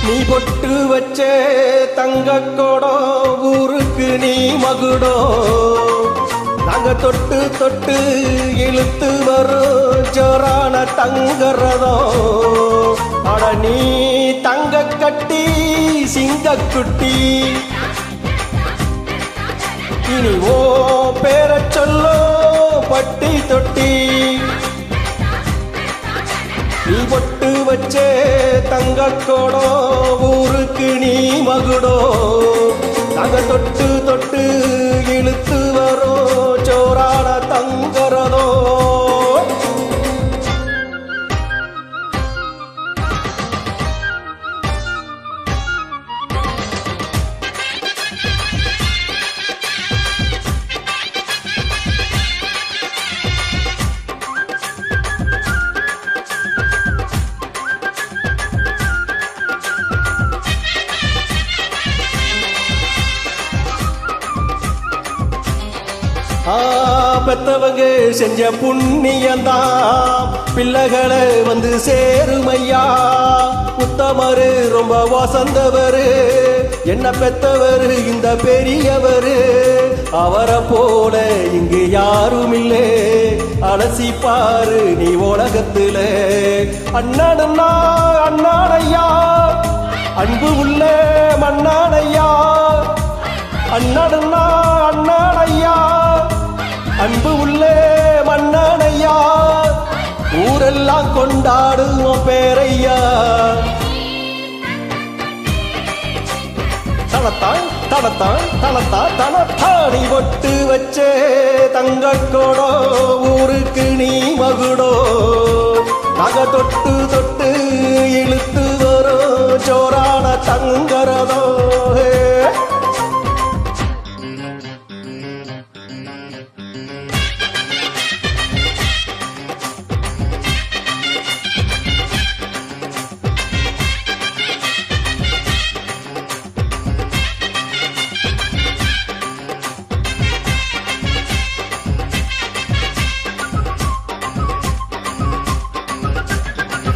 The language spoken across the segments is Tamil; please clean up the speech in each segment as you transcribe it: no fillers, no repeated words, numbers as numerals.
நீ பொட்டு வச்சே தங்க கோடம் ஊருக்கு நீ மகுடோ நாங்க தொட்டு தொட்டு இழுத்து வரும் ஜோரான தங்கறதோ அட நீ தங்க கட்டி சிங்கக்குட்டி இனி ஓ பேர சொல்லோ பட்டி தொட்டி நீ பொட்டு வச்சே தங்க கோடம் ஊருக்கு நீ மகுடோ நாங்க தொட்டு தொட்டு இழுத்து வரோம் ஜோரான தங்கறதோ பெத்தவங்க செஞ்ச புண்ணியந்தான் பிள்ளைகளை வந்து சேருமையா உத்தமரு ரொம்ப வசந்தவரு என்ன பெத்தவரு இந்த பெரியவரு அவரை போல இங்கு யாரும் இல்லே அலசி பாரு நீ உலகத்துல அண்ணனுன்னா அண்ணானையா அன்பு உள்ள மண்ணானையா அண்ணனுன்னா அண்ணானையா அன்பு உள்ளே மன்னனையா ஊரெல்லாம் கொண்டாடுவோம் பேரையா தனத்தான் தனத்தான் தனத்தான் தனத்தாடி ஒட்டு வச்சே தங்க கோடோ ஊருக்கு நீ மகுடோ நகை தொட்டு தொட்டு இழுத்து வரும் ஜோரான தங்கறதோ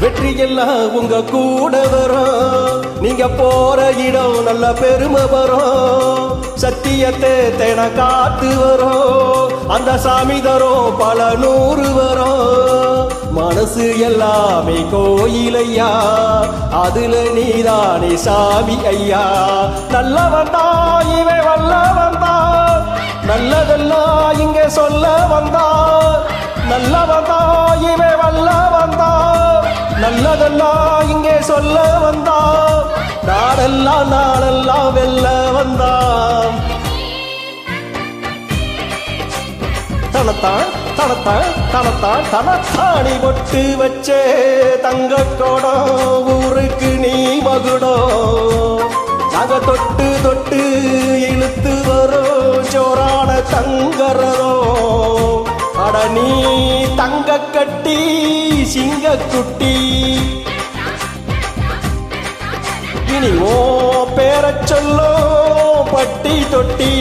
வெற்றி எல்லாம் உங்க கூட வரும் நீங்க போற இடம் நல்ல பெருமை வரும் சத்தியத்தை தேட காத்து வரும் அந்த சாமி தரும் பல நூறு வரும் மனசு எல்லாமே கோயிலையா அதுல நீதானே சாமி ஐயா நல்லவன் தான் இவன் வல்லவன் தான் நல்லதெல்லாம் இங்க சொல்ல வந்தா நல்லவன் தான் இவன் வல்லவன் தான் நல்லதெல்லாம் இங்கே சொல்ல வந்தா நாடெல்லாம் நாளெல்லாம் வெல்ல வந்தான் தனத்தான் தனத்தான் தனத்தான் தனத்தாணி பொட்டு வச்சே தங்க கோடம் ஊருக்கு நீ மகுடோ நாங்க தொட்டு தொட்டு இழுத்து வரோம் ஜோரான தங்கறதோ அட நீ தங்க கட்டி சிங்கக்குட்டி இனி ஓ பேர சொல்லோ பட்டி தொட்டி